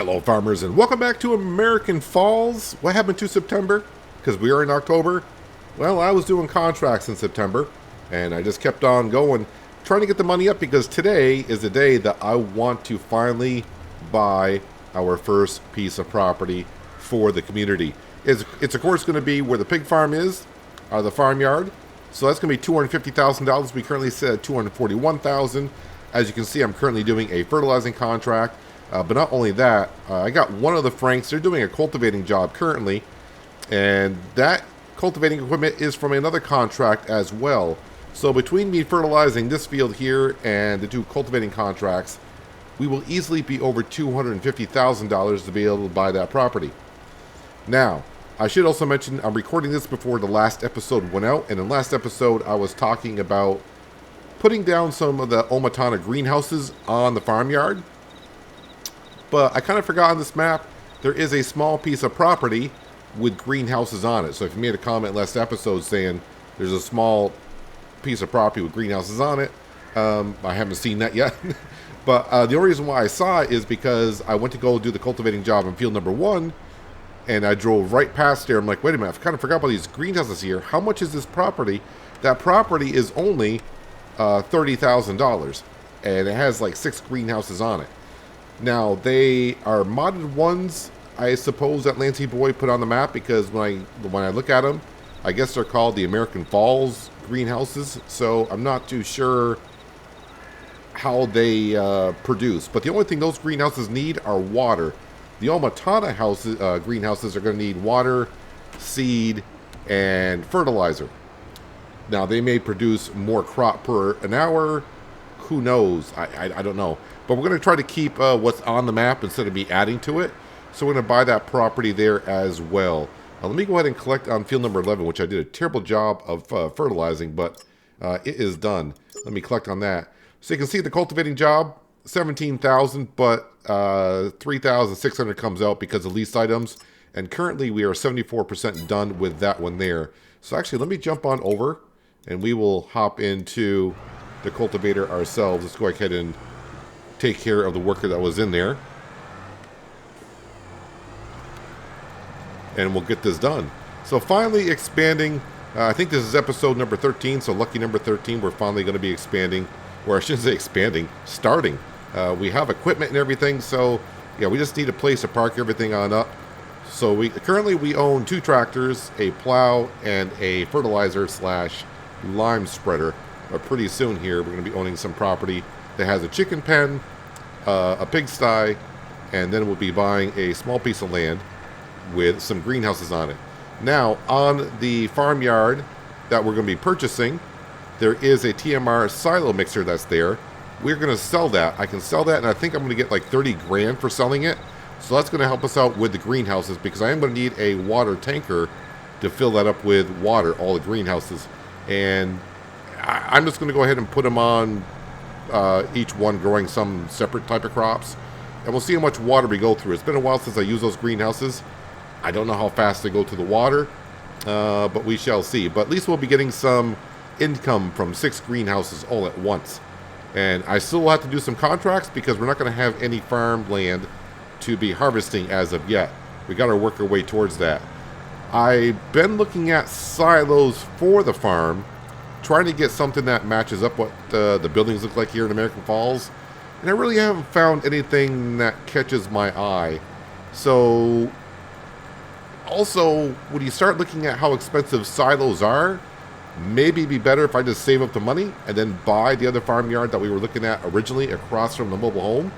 Hello, farmers, and welcome back to American Falls. What happened to September? Because we are in October. Well, I was doing contracts in September, and I just kept on going, trying to get the money up because today is the day that I want to finally buy our first piece of property for the community. It's of course going to be where the pig farm is, the farmyard. So that's going to be $250,000. We currently sit at $241,000. As you can see, I'm currently doing a fertilizing contract. But not only that, I got one of the Franks. They're doing a cultivating job currently, and that cultivating equipment is from another contract as well. So between me fertilizing this field here and the two cultivating contracts, we will easily be over $250,000 to be able to buy that property. Now, I should also mention I'm recording this before the last episode went out, and in the last episode I was talking about putting down some of the Omatana greenhouses on the farmyard. But I kind of forgot on this map, there is a small piece of property with greenhouses on it. So if you made a comment last episode saying there's a small piece of property with greenhouses on it, I haven't seen that yet. But the only reason why I saw it is because I went to go do the cultivating job in field number 1, and I drove right past there. I'm like, wait a minute, I kind of forgot about these greenhouses here. How much is this property? That property is only $30,000, and it has like 6 greenhouses on it. Now, they are modded ones, I suppose, that Lancey Boy put on the map, because when I look at them, I guess they're called the American Falls greenhouses, so I'm not too sure how they produce. But the only thing those greenhouses need are water. The Omatana houses, greenhouses are going to need water, seed, and fertilizer. Now, they may produce more crop per an hour. Who knows? I don't know. But we're going to try to keep what's on the map instead of me adding to it. So we're going to buy that property there as well. Let me go ahead and collect on field number 11, which I did a terrible job of fertilizing, but it is done. Let me collect on that. So you can see the cultivating job, $17,000, but $3,600 comes out because of leased items. And currently we are 74% done with that one there. So actually, let me jump on over, and we will hop into the cultivator ourselves. Let's go ahead and take care of the worker that was in there, and we'll get this done. So finally expanding, I think this is episode number 13, so lucky number 13, we're finally going to be expanding, or I shouldn't say expanding, starting. We have equipment and everything, so yeah, we just need a place to park everything on up. So currently we own 2 tractors, a plow, and a fertilizer / lime spreader. But pretty soon here, we're going to be owning some property that has a chicken pen, a pigsty, and then we'll be buying a small piece of land with some greenhouses on it. Now, on the farmyard that we're going to be purchasing, there is a TMR silo mixer that's there. We're going to sell that. I can sell that, and I think I'm going to get like 30 grand for selling it. So that's going to help us out with the greenhouses, because I am going to need a water tanker to fill that up with water, all the greenhouses. And I'm just going to go ahead and put them on each one growing some separate type of crops, and we'll see how much water we go through. It's been a while since I used those greenhouses. I don't know how fast they go to the water, but we shall see. But at least we'll be getting some income from 6 greenhouses all at once. And I still will have to do some contracts, because we're not going to have any farm land to be harvesting as of yet. We got to work our way towards that. I've been looking at silos for the farm, trying to get something that matches up what the buildings look like here in American Falls, and I really haven't found anything that catches my eye. So also, when you start looking at how expensive silos are, maybe it'd be better if I just save up the money and then buy the other farmyard that we were looking at originally across from the mobile home.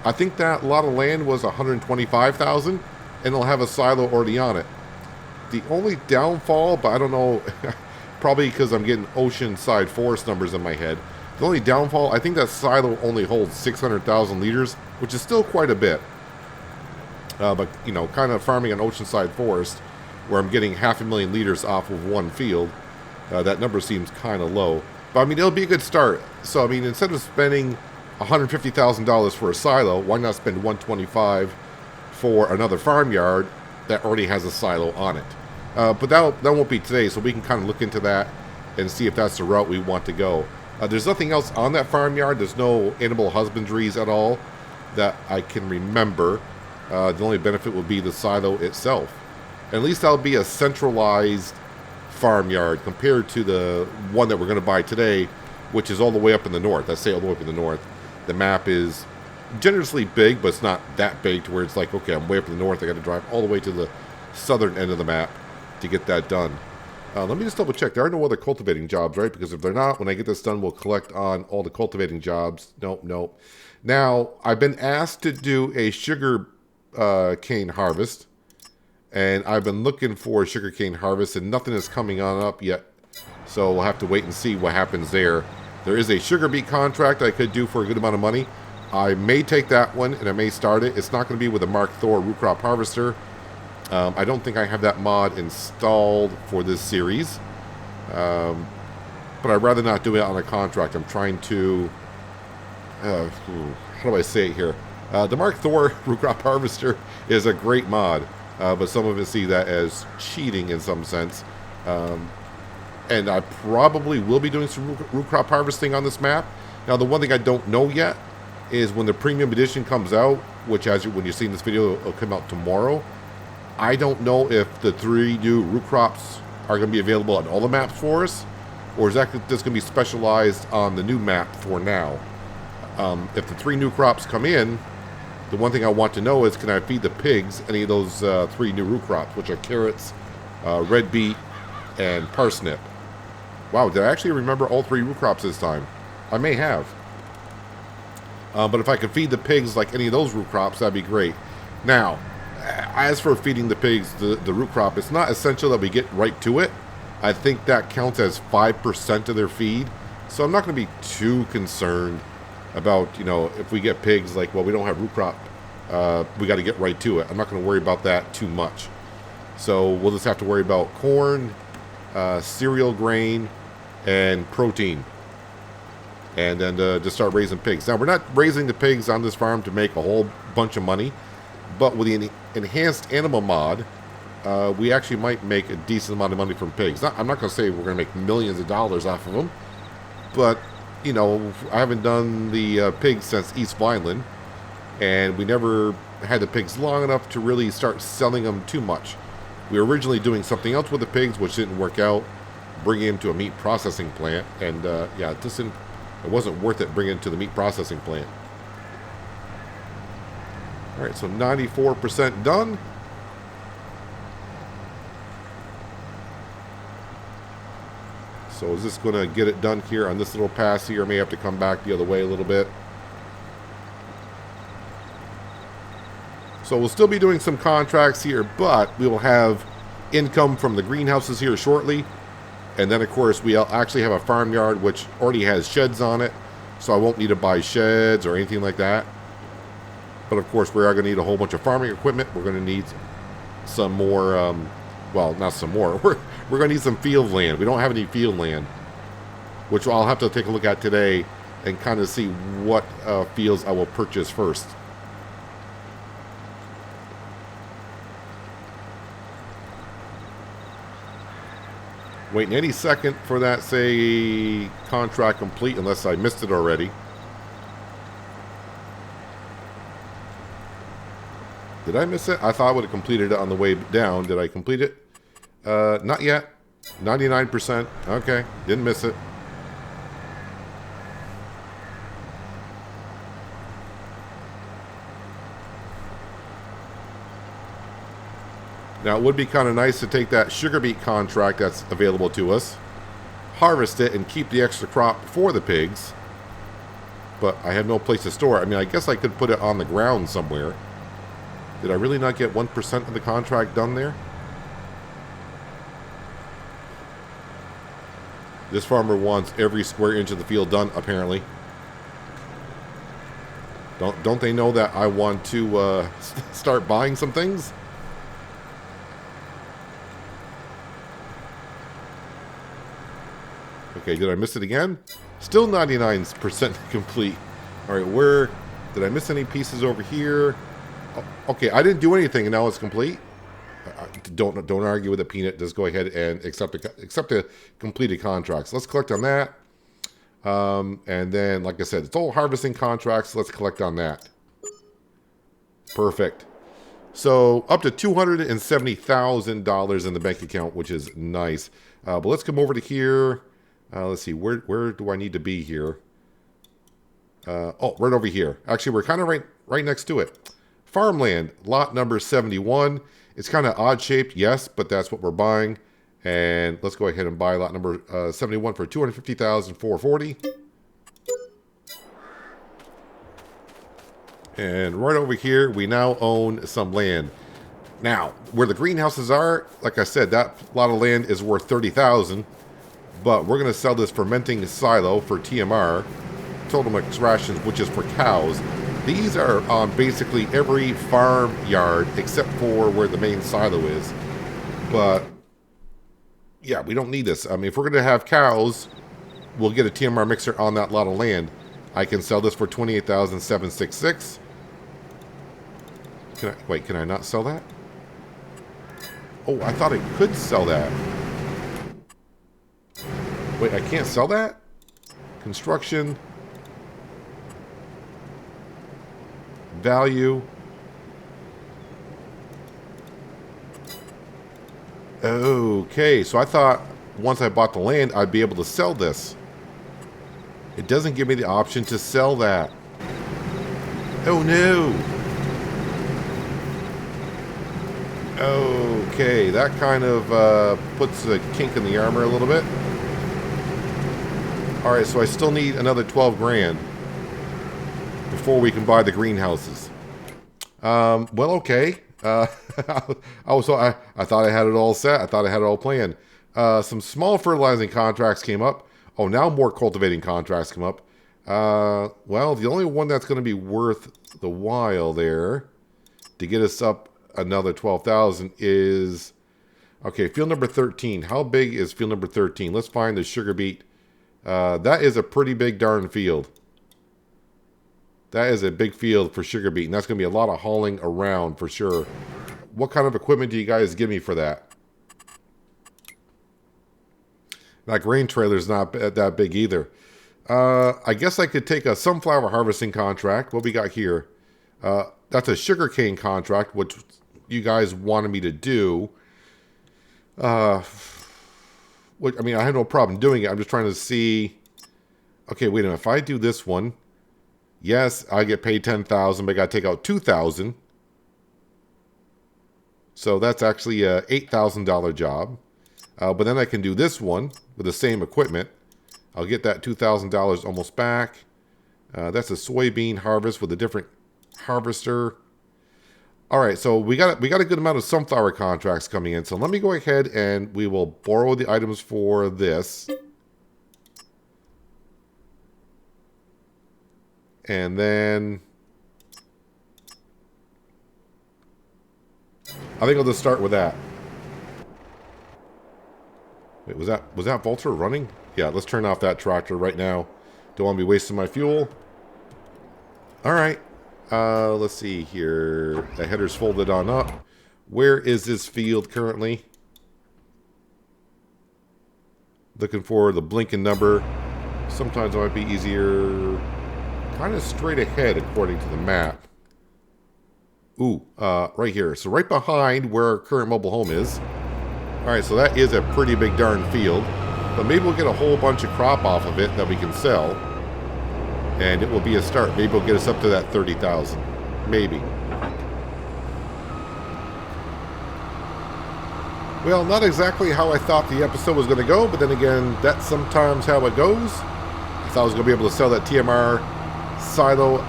I think that lot of land was $125,000, and it'll have a silo already on it. The only downfall, but I don't know, probably because I'm getting Oceanside Forest numbers in my head. The only downfall, I think that silo only holds 600,000 liters, which is still quite a bit. But, you know, kind of farming on Oceanside Forest, where I'm getting 500,000 liters off of one field, that number seems kind of low. But, I mean, it'll be a good start. So, I mean, instead of spending $150,000 for a silo, why not spend $125,000 for another farmyard that already has a silo on it? But that won't be today, so we can kind of look into that and see if that's the route we want to go. There's nothing else on that farmyard. There's no animal husbandries at all that I can remember. The only benefit would be the silo itself. At least that'll be a centralized farmyard compared to the one that we're going to buy today, which is all the way up in the north. I say all the way up in the north. The map is generously big, but it's not that big to where it's like, okay, I'm way up in the north. I got to drive all the way to the southern end of the map to get that done. Let me just double check. There are no other cultivating jobs, right? Because if they're not, when I get this done, we'll collect on all the cultivating jobs. Nope, nope. Now, I've been asked to do a sugar cane harvest, and I've been looking for a sugar cane harvest, and nothing is coming on up yet. So we'll have to wait and see what happens there. There is a sugar beet contract I could do for a good amount of money. I may take that one, and I may start it. It's not going to be with a Mark Thor root crop harvester. I don't think I have that mod installed for this series. But I'd rather not do it on a contract. I'm trying to... how do I say it here? The Mark Thor root crop harvester is a great mod. But some of us see that as cheating in some sense. And I probably will be doing some root crop harvesting on this map. Now, the one thing I don't know yet is when the premium edition comes out, which when you're seeing this video, it'll come out tomorrow. I don't know if the 3 new root crops are going to be available on all the maps for us, or is that just going to be specialized on the new map for now? If the 3 new crops come in, the one thing I want to know is, can I feed the pigs any of those 3 new root crops, which are carrots, red beet, and parsnip. Wow, did I actually remember all 3 root crops this time? I may have. But if I could feed the pigs like any of those root crops, that'd be great. Now, as for feeding the pigs the root crop, it's not essential that we get right to it. I think that counts as 5% of their feed. So I'm not going to be too concerned about, if we get pigs, like, well, we don't have root crop, we got to get right to it. I'm not going to worry about that too much. So we'll just have to worry about corn, cereal grain, and protein. And then just start raising pigs. Now, we're not raising the pigs on this farm to make a whole bunch of money, but with the enhanced animal mod, we actually might make a decent amount of money from pigs. I'm not going to say we're going to make millions of dollars off of them, but, I haven't done the pigs since East Vineland, and we never had the pigs long enough to really start selling them too much. We were originally doing something else with the pigs, which didn't work out, bringing them to a meat processing plant, and yeah, it wasn't worth it bringing it to the meat processing plant. All right, so 94% done. So is this going to get it done here on this little pass here? I may have to come back the other way a little bit. So we'll still be doing some contracts here, but we will have income from the greenhouses here shortly. And then, of course, we'll actually have a farmyard which already has sheds on it. So I won't need to buy sheds or anything like that. But, of course, we are going to need a whole bunch of farming equipment. We're going to need some more, well, not some more. We're going to need some field land. We don't have any field land, which I'll have to take a look at today and kind of see what fields I will purchase first. Waiting any second for that, say, contract complete, unless I missed it already. Did I miss it? I thought I would have completed it on the way down. Did I complete it? Not yet. 99%. Okay, didn't miss it. Now, it would be kind of nice to take that sugar beet contract that's available to us, harvest it, and keep the extra crop for the pigs. But I have no place to store it. I mean, I guess I could put it on the ground somewhere. Did I really not get 1% of the contract done there? This farmer wants every square inch of the field done, apparently. Don't they know that I want to start buying some things? Okay, did I miss it again? Still 99% complete. All right, where did I miss any pieces over here? Oh, okay, I didn't do anything, and now it's complete. Don't argue with a peanut. Just go ahead and accept the completed contracts. Let's collect on that. And then, like I said, it's all harvesting contracts. Let's collect on that. Perfect. So up to $270,000 in the bank account, which is nice. But let's come over to here. Let's see, where do I need to be here? Oh, right over here. Actually, we're kind of right next to it. Farmland, lot number 71. It's kind of odd shaped, yes, but that's what we're buying. And let's go ahead and buy lot number 71 for $250,440. And right over here, we now own some land. Now, where the greenhouses are, like I said, that lot of land is worth $30,000. But we're going to sell this fermenting silo for TMR, total mix rations, which is for cows. These are on basically every farm yard except for where the main silo is. But yeah, we don't need this. I mean, if we're going to have cows, we'll get a TMR mixer on that lot of land. I can sell this for $28,766. Can I not sell that? Oh, I thought I could sell that. Wait, I can't sell that? Construction. Value. Okay, so I thought once I bought the land, I'd be able to sell this. It doesn't give me the option to sell that. Oh no. Okay, that kind of puts a kink in the armor a little bit. Alright, so I still need another 12 grand before we can buy the greenhouses. Well, okay. I thought I had it all set. I thought I had it all planned. Some small fertilizing contracts came up. Oh, now more cultivating contracts come up. Well, the only one that's going to be worth the while there to get us up another 12,000 is... Okay, field number 13. How big is field number 13? Let's find the sugar beet. That is a pretty big darn field. That is a big field for sugar beet, and that's going to be a lot of hauling around for sure. What kind of equipment do you guys give me for that? That grain trailer is not that big either. I guess I could take a sunflower harvesting contract. What we got here? That's a sugarcane contract, which you guys wanted me to do. I mean, I had no problem doing it. I'm just trying to see. Okay, wait a minute. If I do this one, yes, I get paid $10,000, but I got to take out $2,000. So that's actually a $8,000 job. But then I can do this one with the same equipment. I'll get that $2,000 almost back. That's a soybean harvest with a different harvester. All right, so we got a good amount of sunflower contracts coming in. So let me go ahead and we will borrow the items for this. And then I think I'll just start with that. Wait, was that Volter running? Yeah, let's turn off that tractor right now. Don't want to be wasting my fuel. All right. Let's see here. The header's folded on up. Where is this field currently? Looking for the blinking number. Sometimes it might be easier. Kind of straight ahead according to the map. Ooh, right here. So right behind where our current mobile home is. Alright, so that is a pretty big darn field. But maybe we'll get a whole bunch of crop off of it that we can sell. And it will be a start. Maybe we'll get us up to that 30,000. Maybe. Well, not exactly how I thought the episode was going to go, but then again, that's sometimes how it goes. I thought I was going to be able to sell that TMR silo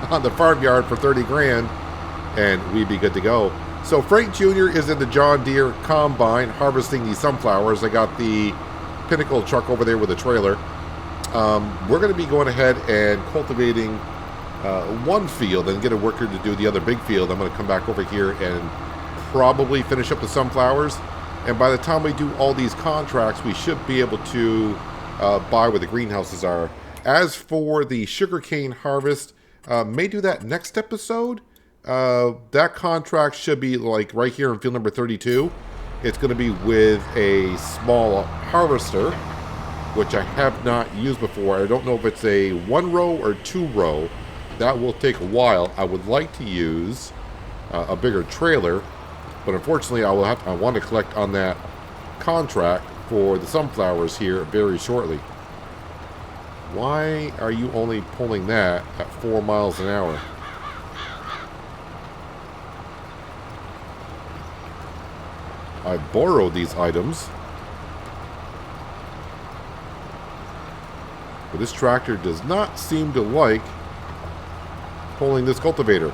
on the farmyard for 30 grand, and we'd be good to go. So Frank Jr. is in the John Deere combine harvesting these sunflowers. I got the Pinnacle truck over there with a trailer. We're going to be going ahead and cultivating one field and get a worker to do the other big field. I'm going to come back over here and probably finish up the sunflowers. And by the time we do all these contracts, we should be able to buy where the greenhouses are. As for the sugarcane harvest, may do that next episode. That contract should be like right here in field number 32. It's going to be with a small harvester, which I have not used before. I don't know if it's a 1 row or 2 row. That will take a while. I would like to use a bigger trailer. But unfortunately, I want to collect on that contract for the sunflowers here very shortly. Why are you only pulling that at 4 miles an hour? I borrowed these items. But this tractor does not seem to like pulling this cultivator.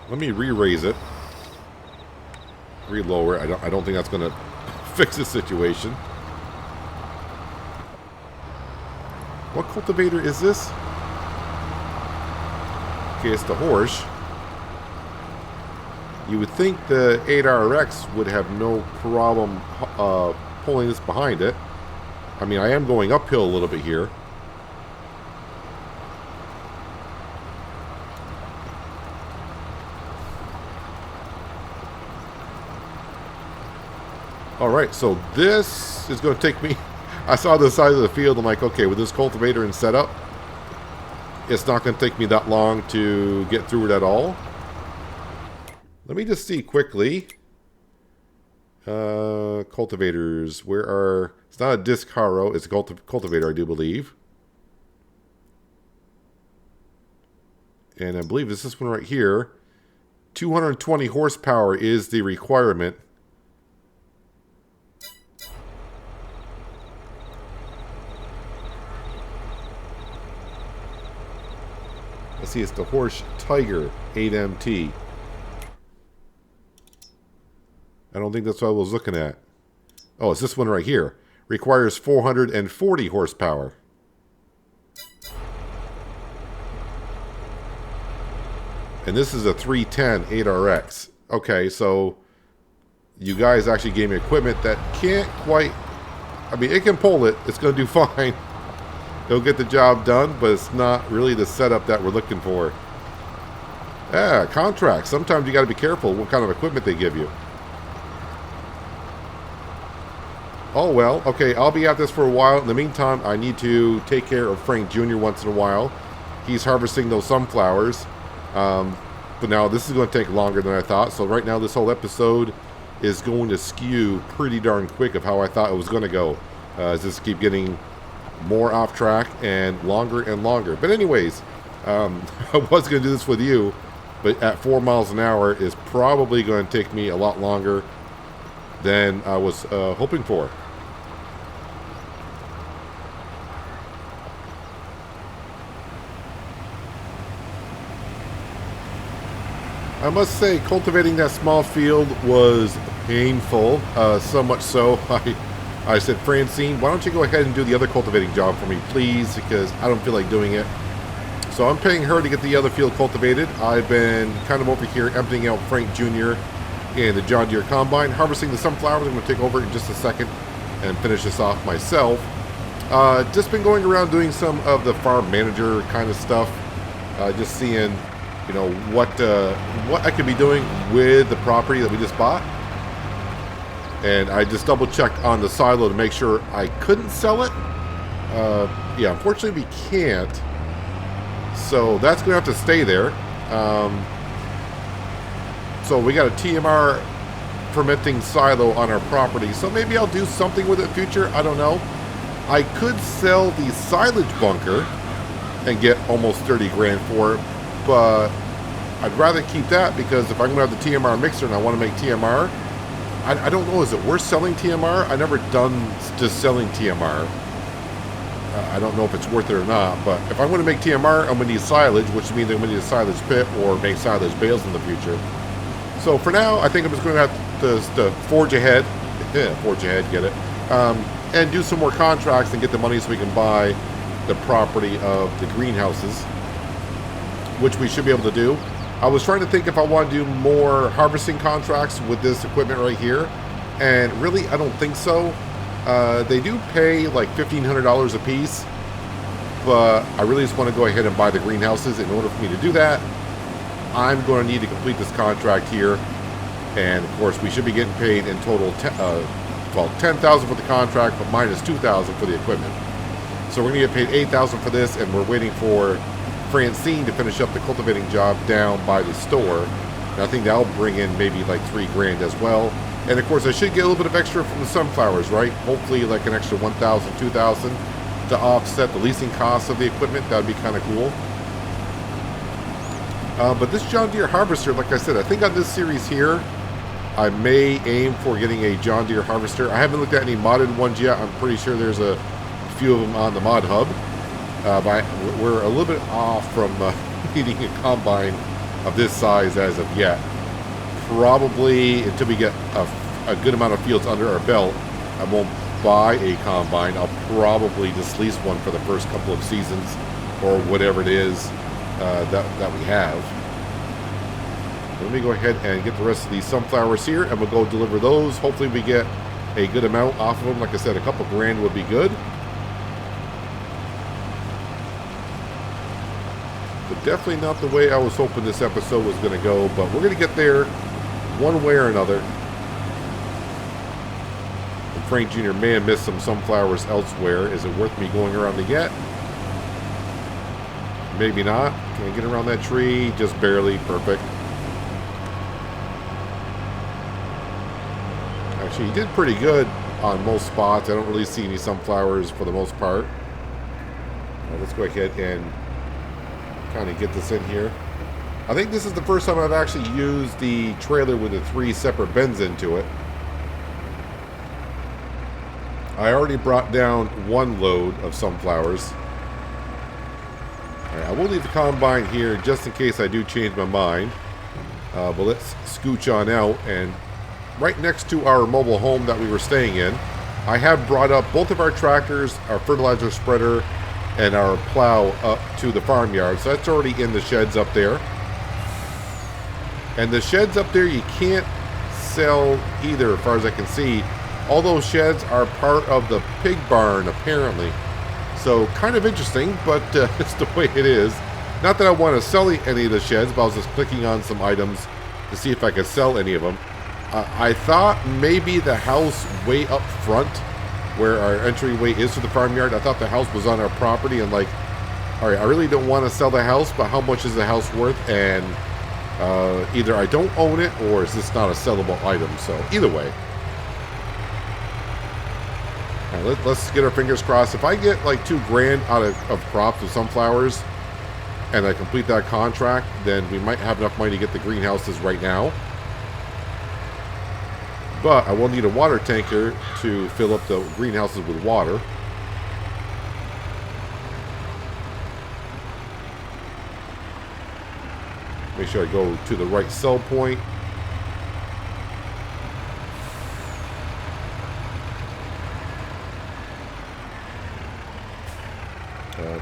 Let me re-raise it. Re-lower it. I don't think that's going to fix the situation. What cultivator is this? Okay, it's the horse. You would think the 8RX would have no problem pulling this behind it. I mean, I am going uphill a little bit here. Alright, so this is going to take me... I saw the size of the field. I'm like, okay, with this cultivator and setup, it's not going to take me that long to get through it at all. Let me just see quickly. Cultivators. Where are... It's not a disc harrow. It's a cultivator, I do believe. And I believe it's this one right here. 220 horsepower is the requirement. Let's see, it's the Horsch Tiger 8MT. I don't think that's what I was looking at. Oh, it's this one right here. Requires 440 horsepower. And this is a 310 8RX. Okay, so you guys actually gave me equipment that can't quite... I mean, it can pull it. It's going to do fine. It'll get the job done, but it's not really the setup that we're looking for. Yeah, contracts. Sometimes you got to be careful what kind of equipment they give you. Oh, well, okay, I'll be at this for a while. In the meantime, I need to take care of Frank Jr. once in a while. He's harvesting those sunflowers. But now this is going to take longer than I thought. So right now, this whole episode is going to skew pretty darn quick of how I thought it was going to go. Just keep getting more off track and longer. But anyways, I was going to do this with you, but at 4 miles an hour is probably going to take me a lot longer than I was hoping for. I must say, cultivating that small field was painful, so much so I said, Francine, why don't you go ahead and do the other cultivating job for me, please, because I don't feel like doing it. So I'm paying her to get the other field cultivated. I've been kind of over here emptying out Frank Jr. in the John Deere Combine, harvesting the sunflowers. I'm going to take over in just a second and finish this off myself. Just been going around doing some of the farm manager kind of stuff, just seeing, you know, what I could be doing with the property that we just bought. And I just double checked on the silo to make sure I couldn't sell it. Yeah, unfortunately we can't. So that's going to have to stay there. So we got a TMR fermenting silo on our property. So maybe I'll do something with it in the future. I don't know. I could sell the silage bunker and get almost 30 grand for it. But I'd rather keep that, because if I'm going to have the TMR mixer and I want to make TMR, I don't know, is it worth selling TMR? I've never done just selling TMR. I don't know if it's worth it or not, but if I'm going to make TMR, I'm going to need silage, which means I'm going to need a silage pit or make silage bales in the future. So for now, I think I'm just going to have to forge ahead. Yeah, forge ahead, get it. And do some more contracts and get the money so we can buy the property of the greenhouses, which we should be able to do. I was trying to think if I want to do more harvesting contracts with this equipment right here, and really I don't think so. They do pay like $1,500 a piece, but I really just want to go ahead and buy the greenhouses. In order for me to do that, I'm going to need to complete this contract here, and of course we should be getting paid in total $10,000 for the contract, but minus $2,000 for the equipment. So we're going to get paid $8,000 for this, and we're waiting for Francine to finish up the cultivating job down by the store. And I think that'll bring in maybe like $3,000 as well. And of course, I should get a little bit of extra from the sunflowers, right? Hopefully, like an extra $1,000, $2,000 to offset the leasing costs of the equipment. That would be kind of cool. But this John Deere harvester, like I said, I think on this series here, I may aim for getting a John Deere harvester. I haven't looked at any modded ones yet. I'm pretty sure there's a few of them on the mod hub. But we're a little bit off from needing a combine of this size as of yet. Probably until we get a good amount of fields under our belt, I won't buy a combine. I'll probably just lease one for the first couple of seasons or whatever it is that we have. Let me go ahead and get the rest of these sunflowers here, and we'll go deliver those. Hopefully we get a good amount off of them. Like I said, a couple grand would be good. But definitely not the way I was hoping this episode was going to go, but we're going to get there one way or another. And Frank Jr. may have missed some sunflowers elsewhere. Is it worth me going around to get? Maybe not. Can I get around that tree? Just barely. Perfect. Actually, he did pretty good on most spots. I don't really see any sunflowers for the most part. Let's go ahead and kind of get this in here. I think this is the first time I've actually used the trailer with the 3 separate bins into it. I already brought down 1 load of sunflowers. All right, I will leave the combine here just in case I do change my mind. But let's scooch on out, and right next to our mobile home that we were staying in, I have brought up both of our tractors, our fertilizer spreader, and our plow up to the farmyard. So that's already in the sheds up there. And the sheds up there you can't sell either, as far as I can see. All those sheds are part of the pig barn, apparently. So kind of interesting, but it's the way it is. Not that I want to sell any of the sheds, but I was just clicking on some items to see if I could sell any of them. I thought maybe the house way up front, where our entryway is to the farmyard, I thought the house was on our property, and like, all right, I really don't want to sell the house, but how much is the house worth? And either I don't own it, or is this not a sellable item? So either way. All right, let's get our fingers crossed. If I get like $2,000 out of crops of sunflowers, and I complete that contract, then we might have enough money to get the greenhouses right now. But I will need a water tanker to fill up the greenhouses with water. Make sure I go to the right sell point.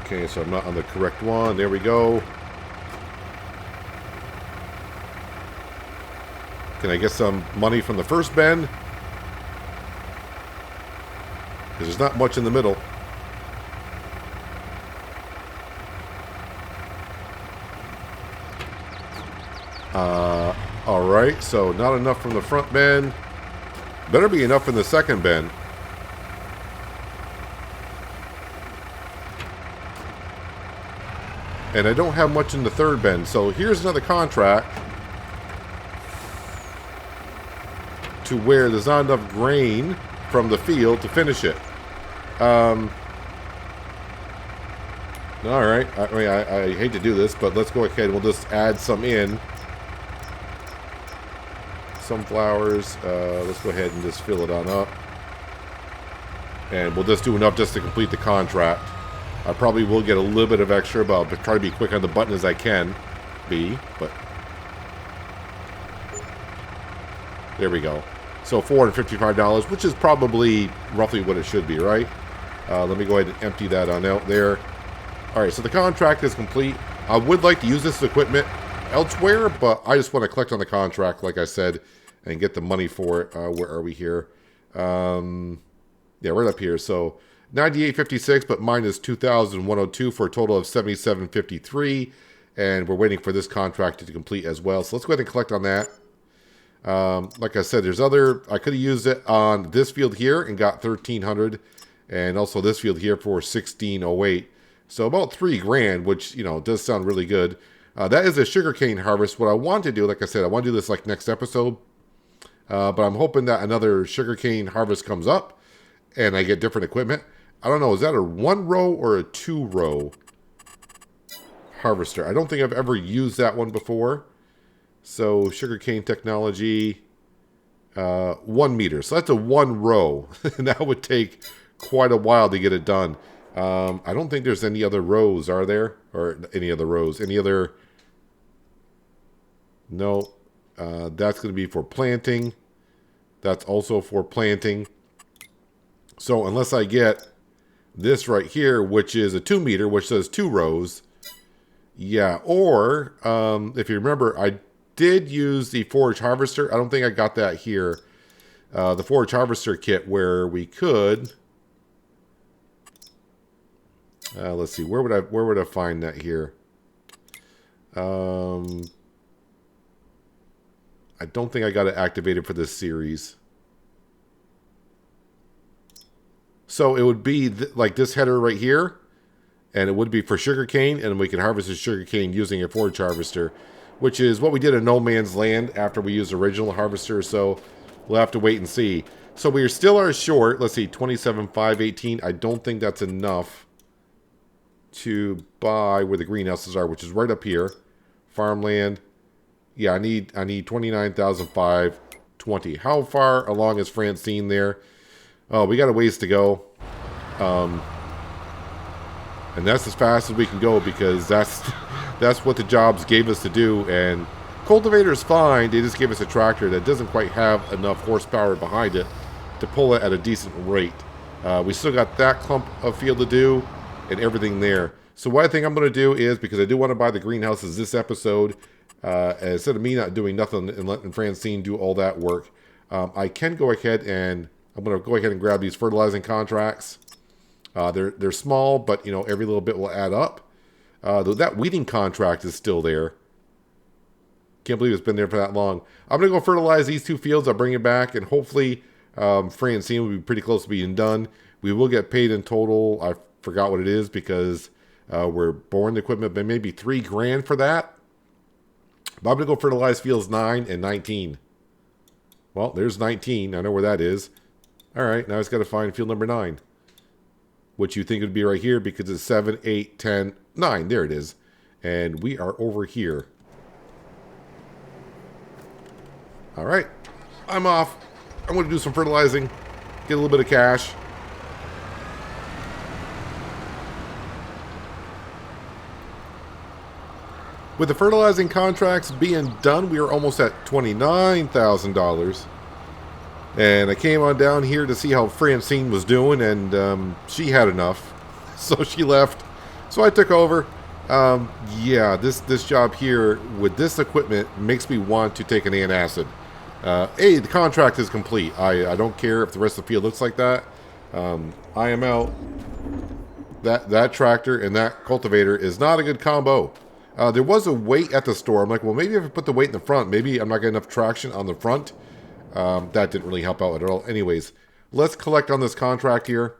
Okay, so I'm not on the correct one. There we go. Can I get some money from the first bin? Because there's not much in the middle. Alright, so not enough from the front bin. Better be enough in the second bin. And I don't have much in the third bin. So here's another contract to where there's not enough grain from the field to finish it. Alright, I mean, I hate to do this, but let's go ahead and we'll just add some in. Sunflowers, let's go ahead and just fill it on up. And we'll just do enough just to complete the contract. I probably will get a little bit of extra, but I'll try to be quick on the button as I can be, but there we go. So $455, which is probably roughly what it should be, right? Let me go ahead and empty that on out there. All right, so the contract is complete. I would like to use this equipment elsewhere, but I just want to collect on the contract, like I said, and get the money for it. Where are we here? Yeah, right up here. So $98.56, but mine is $2,102 for a total of $77.53, and we're waiting for this contract to complete as well. So let's go ahead and collect on that. Like I said, there's other, I could have used it on this field here and got $1,300, and also this field here for $1,608. So about 3 grand, which, you know, does sound really good. That is a sugarcane harvest. What I want to do, like I said, I want to do this like next episode. But I'm hoping that another sugarcane harvest comes up and I get different equipment. I don't know, is that a 1-row or a 2-row harvester? I don't think I've ever used that one before. So sugarcane technology, 1 meter. So that's a 1-row. And that would take quite a while to get it done. I don't think there's any other rows, are there? Or any other rows? Any other... No. That's going to be for planting. That's also for planting. So unless I get this right here, which is a 2 meter, which says 2 rows. Yeah, or if you remember, I did use the forage harvester. I don't think I got that here. The forage harvester kit where we could... let's see, where would I find that here? I don't think I got it activated for this series. So it would be like this header right here, and it would be for sugarcane, and we can harvest the sugarcane using a forage harvester, which is what we did in No Man's Land after we used the original harvester. So we'll have to wait and see. So we still are short. Let's see, 27,518. I don't think that's enough to buy where the greenhouses are, which is right up here. Farmland. Yeah, I need 29,520. How far along is Francine there? Oh, we got a ways to go. And that's as fast as we can go because that's what the jobs gave us to do. And cultivator is fine. They just gave us a tractor that doesn't quite have enough horsepower behind it to pull it at a decent rate. We still got that clump of field to do and everything there. So what I think I'm going to do is, because I do want to buy the greenhouses this episode, instead of me not doing nothing and letting Francine do all that work, I can go ahead and I'm going to go ahead and grab these fertilizing contracts. They're small, but you know, every little bit will add up. That weeding contract is still there. Can't believe it's been there for that long. I'm going to go fertilize these 2 fields. I'll bring it back, and hopefully Francine will be pretty close to being done. We will get paid in total. I forgot what it is because we're borrowing the equipment, but maybe 3 grand for that. But I'm going to go fertilize fields 9 and 19. Well, there's 19. I know where that is. All right, now I just got to find field number 9. Which you think would be right here because it's 7, 8, 10, 9. There it is. And we are over here. All right. I'm off. I'm going to do some fertilizing. Get a little bit of cash. With the fertilizing contracts being done, we are almost at $29,000. And I came on down here to see how Francine was doing, and she had enough. So she left. So I took over. Yeah, this job here with this equipment makes me want to take an antacid. Hey, the contract is complete. I don't care if the rest of the field looks like that. I am out. That tractor and that cultivator is not a good combo. There was a weight at the store. I'm like, well, maybe if I put the weight in the front, maybe I'm not getting enough traction on the front. That didn't really help out at all. Anyways, let's collect on this contract here.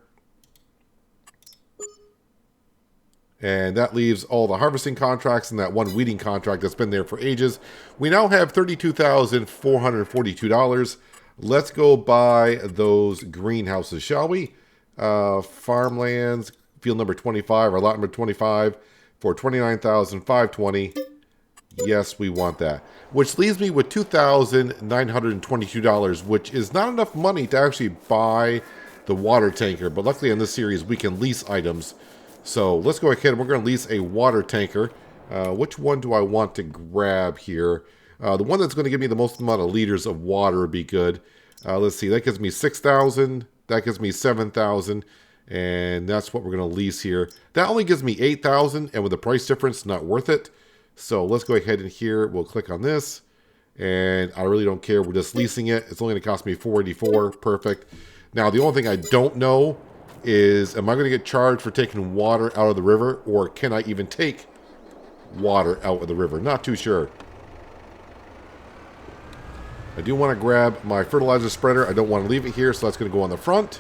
And that leaves all the harvesting contracts and that one weeding contract that's been there for ages. We now have $32,442. Let's go buy those greenhouses, shall we? Farmlands, field number 25, or lot number 25, for $29,520. Yes, we want that. Which leaves me with $2,922, which is not enough money to actually buy the water tanker. But luckily in this series, we can lease items. So let's go ahead and we're going to lease a water tanker. Which one do I want to grab here? The one that's going to give me the most amount of liters of water would be good. Let's see, that gives me 6,000. That gives me 7,000. And that's what we're going to lease here. That only gives me 8,000, and with the price difference, not worth it. So let's go ahead and here, we'll click on this. And I really don't care, we're just leasing it. It's only going to cost me $484. Perfect. Now, the only thing I don't know is, am I going to get charged for taking water out of the river, or can I even take water out of the river? Not too sure. I do want to grab my fertilizer spreader. I don't want to leave it here, so that's going to go on the front.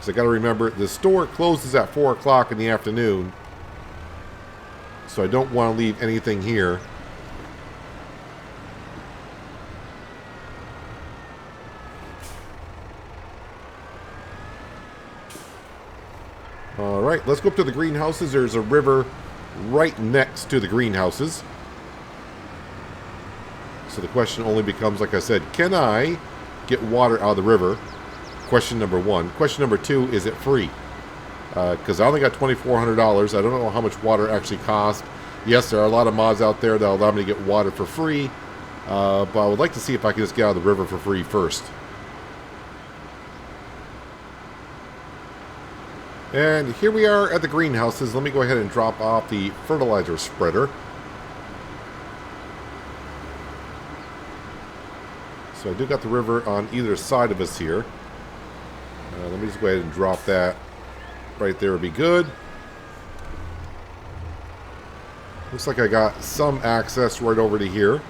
Because I got to remember, the store closes at 4 o'clock in the afternoon. So I don't want to leave anything here. Alright, let's go up to the greenhouses. There's a river right next to the greenhouses. So the question only becomes, like I said, can I get water out of the river? Question number one. Question number two, is it free? Because I only got $2,400. I don't know how much water actually costs. Yes, there are a lot of mods out there that allow me to get water for free. But I would like to see if I can just get out of the river for free first. And here we are at the greenhouses. Let me go ahead and drop off the fertilizer spreader. So I do got the river on either side of us here. Let me just go ahead and drop that right there. Would be good. Looks like I got some access right over to here.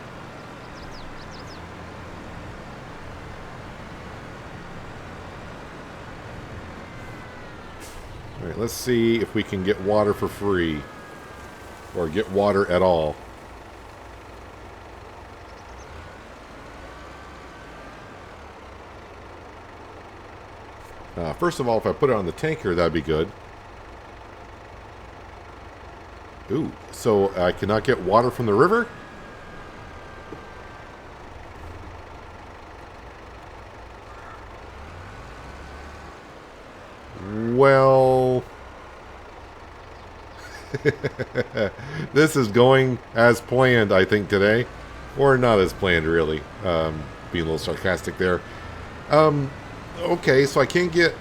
All right, let's see if we can get water for free or get water at all. First of all, if I put it on the tanker, that'd be good. Ooh, so I cannot get water from the river? Well... this is going as planned, I think, today. Or not as planned, really. Being a little sarcastic there. Okay, so I can't get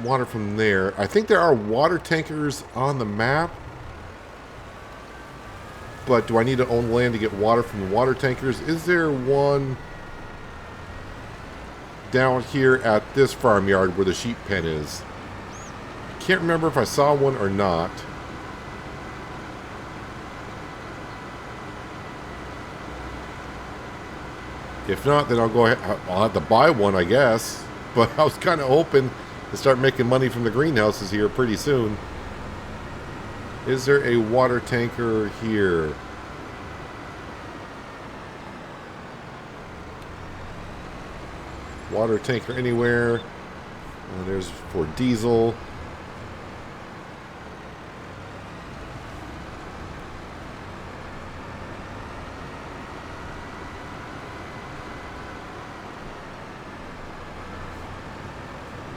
water from there. I think there are water tankers on the map. But do I need to own land to get water from the water tankers? Is there one down here at this farmyard where the sheep pen is? I can't remember if I saw one or not. If not, then I'll go ahead. I'll have to buy one, I guess. But I was kind of hoping to start making money from the greenhouses here pretty soon. Is there a water tanker here? Water tanker anywhere? There's for diesel.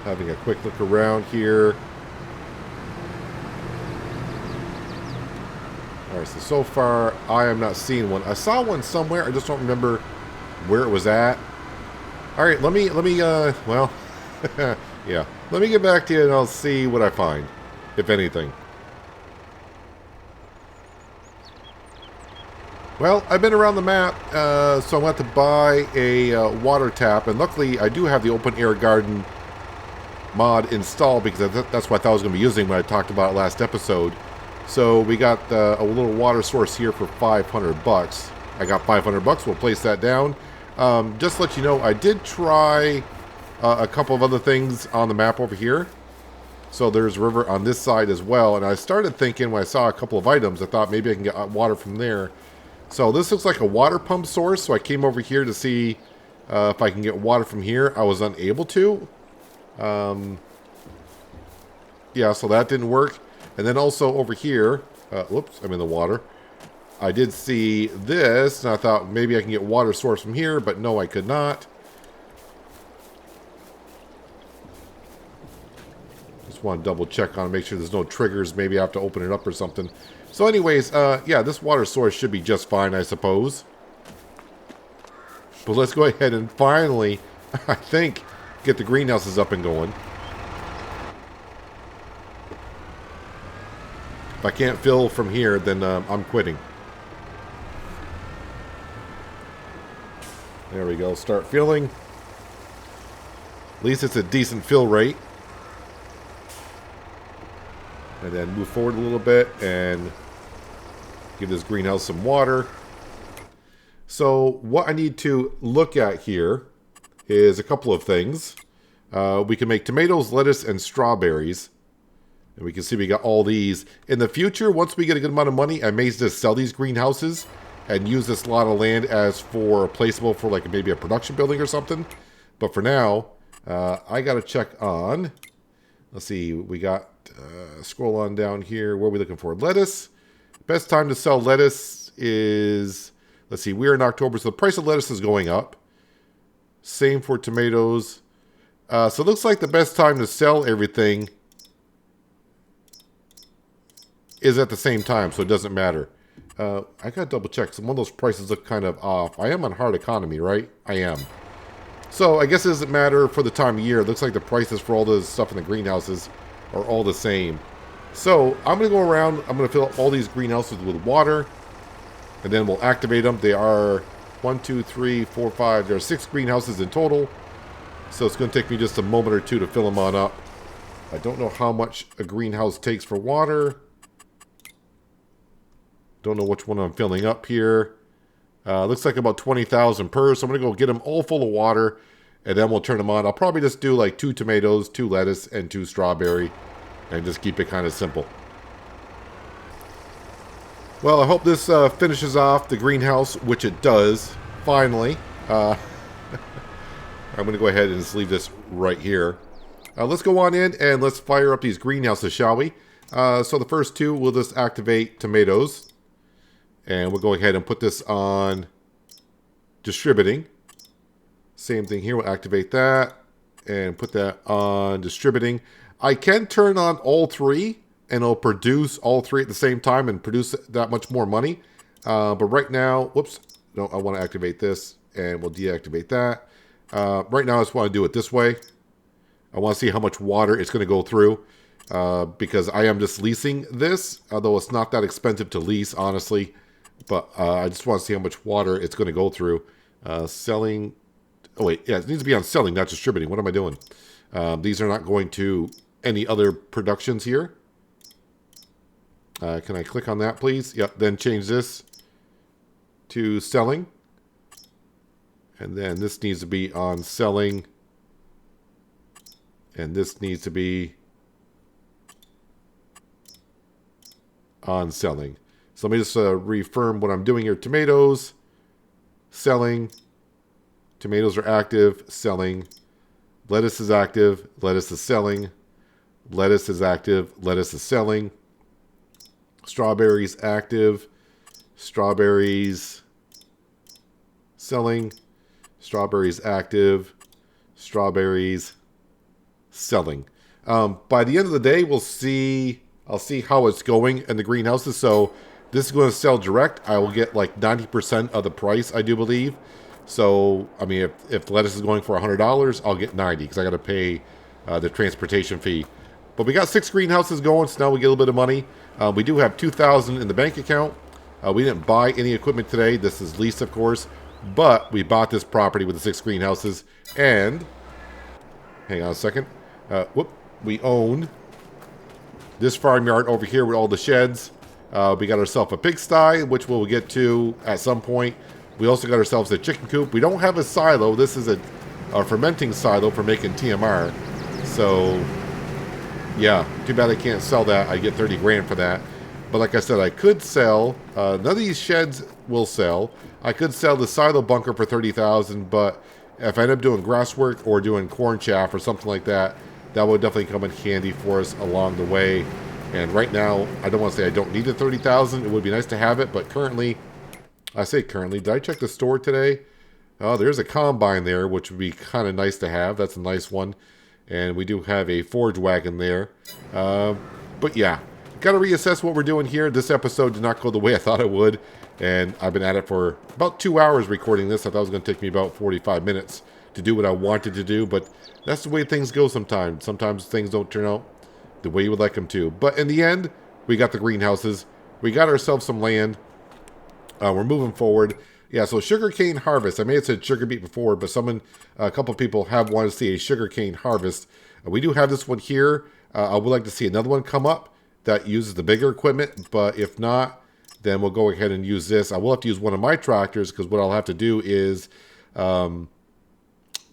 Having a quick look around here. Alright, so far I am not seeing one. I saw one somewhere, I just don't remember where it was at. Alright, let me well, yeah. Let me get back to you and I'll see what I find, if anything. Well, I've been around the map, so I went to buy a water tap, and luckily I do have the open air garden mod installed because that's what I thought I was going to be using when I talked about it last episode. So we got a little water source here for $500. I got $500. We'll place that down. Just to let you know, I did try a couple of other things on the map over here. So there's a river on this side as well. And I started thinking when I saw a couple of items, I thought maybe I can get water from there. So this looks like a water pump source. So I came over here to see if I can get water from here. I was unable to. Yeah, so that didn't work. And then also over here, whoops, I'm in the water. I did see this, and I thought maybe I can get water source from here, but no, I could not. Just want to double check on it, make sure there's no triggers. Maybe I have to open it up or something. So anyways, yeah, this water source should be just fine, I suppose. But let's go ahead and finally, I think, get the greenhouses up and going. If I can't fill from here, then I'm quitting. There we go. Start filling. At least it's a decent fill rate. And then move forward a little bit and give this greenhouse some water. So what I need to look at here is a couple of things. We can make tomatoes, lettuce, and strawberries. And we can see we got all these. In the future, once we get a good amount of money, I may just sell these greenhouses and use this lot of land as for placeable for like maybe a production building or something. But for now, I got to check on, let's see, we got, scroll on down here. What are we looking for? Lettuce. Best time to sell lettuce is, let's see, we're in October, so the price of lettuce is going up. Same for tomatoes. So it looks like the best time to sell everything is at the same time, so it doesn't matter. I gotta double check. Some of those prices look kind of off. I am on hard economy, right? I am. So I guess it doesn't matter for the time of year. It looks like the prices for all the stuff in the greenhouses are all the same. So I'm gonna go around. I'm gonna fill up all these greenhouses with water, and then we'll activate them. They are 1, 2, 3, 4, 5. There are 6 greenhouses in total. So it's gonna take me just a moment or two to fill them on up. I don't know how much a greenhouse takes for water. Don't know which one I'm filling up here. Looks like about 20,000 per. So I'm going to go get them all full of water. And then we'll turn them on. I'll probably just do like 2 tomatoes, 2 lettuce, and 2 strawberry. And just keep it kind of simple. Well, I hope this finishes off the greenhouse, which it does. Finally. I'm going to go ahead and just leave this right here. Let's go on in and let's fire up these greenhouses, shall we? So the first 2, we'll just activate tomatoes. And we'll go ahead and put this on distributing. Same thing here. We'll activate that and put that on distributing. I can turn on all 3 and it'll produce all 3 at the same time and produce that much more money. But right now, whoops, no, I want to activate this and we'll deactivate that. Right now, I just want to do it this way. I want to see how much water it's going to go through because I am just leasing this, although it's not that expensive to lease, honestly. But I just want to see how much water it's going to go through. Selling. Oh, wait. Yeah, it needs to be on selling, not distributing. What am I doing? These are not going to any other productions here. Can I click on that, please? Yep. Then change this to selling. And then this needs to be on selling. And this needs to be on selling. So let me just reaffirm what I'm doing here. Tomatoes, selling. Tomatoes are active, selling. Lettuce is active, lettuce is selling. Lettuce is active, lettuce is selling. Strawberries active, strawberries selling. Strawberries active, strawberries selling. By the end of the day, I'll see how it's going in the greenhouses. So this is going to sell direct. I will get like 90% of the price, I do believe. So, I mean, if lettuce is going for $100, I'll get 90 because I got to pay the transportation fee. But we got 6 greenhouses going, so now we get a little bit of money. We do have $2,000 in the bank account. We didn't buy any equipment today. This is leased, of course. But we bought this property with the 6 greenhouses. And, hang on a second. We own this farmyard over here with all the sheds. We got ourselves a pigsty, which we'll get to at some point. We also got ourselves a chicken coop. We don't have a silo. This is a fermenting silo for making TMR. So, yeah, too bad I can't sell that. I get 30 grand for that. But like I said, I could sell. None of these sheds will sell. I could sell the silo bunker for 30,000, but if I end up doing grass work or doing corn chaff or something like that, that would definitely come in handy for us along the way. And right now, I don't want to say I don't need the 30,000. It would be nice to have it, but currently, I say currently. Did I check the store today? Oh, there's a combine there, which would be kind of nice to have. That's a nice one. And we do have a forge wagon there. But yeah, got to reassess what we're doing here. This episode did not go the way I thought it would. And I've been at it for about 2 hours recording this. I thought it was going to take me about 45 minutes to do what I wanted to do. But that's the way things go sometimes. Sometimes things don't turn out the way you would like them to. But in the end, we got the greenhouses. We got ourselves some land. We're moving forward. Yeah, so sugarcane harvest. I may have said sugar beet before, but a couple of people have wanted to see a sugarcane harvest. We do have this one here. I would like to see another one come up that uses the bigger equipment, but if not, then we'll go ahead and use this. I will have to use one of my tractors because what I'll have to do is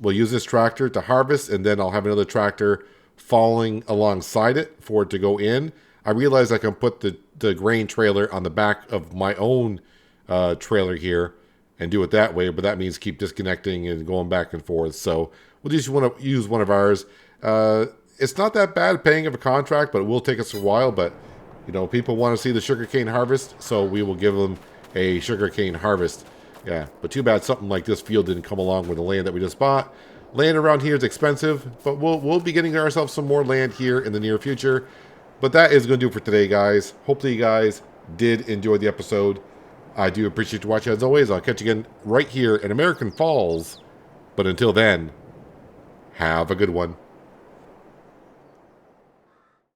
we'll use this tractor to harvest, and then I'll have another tractor following alongside it for it to go in. I realize I can put the grain trailer on the back of my own trailer here and do it that way, but that means keep disconnecting and going back and forth. So we'll just want to use one of ours. It's not that bad paying of a contract, but it will take us a while. But, you know, people want to see the sugarcane harvest, so we will give them a sugarcane harvest. Yeah, but too bad something like this field didn't come along with the land that we just bought. Land around here is expensive, but we'll be getting ourselves some more land here in the near future. But that is going to do it for today, guys. Hopefully you guys did enjoy the episode. I do appreciate you watching as always. I'll catch you again right here in American Falls. But until then, have a good one.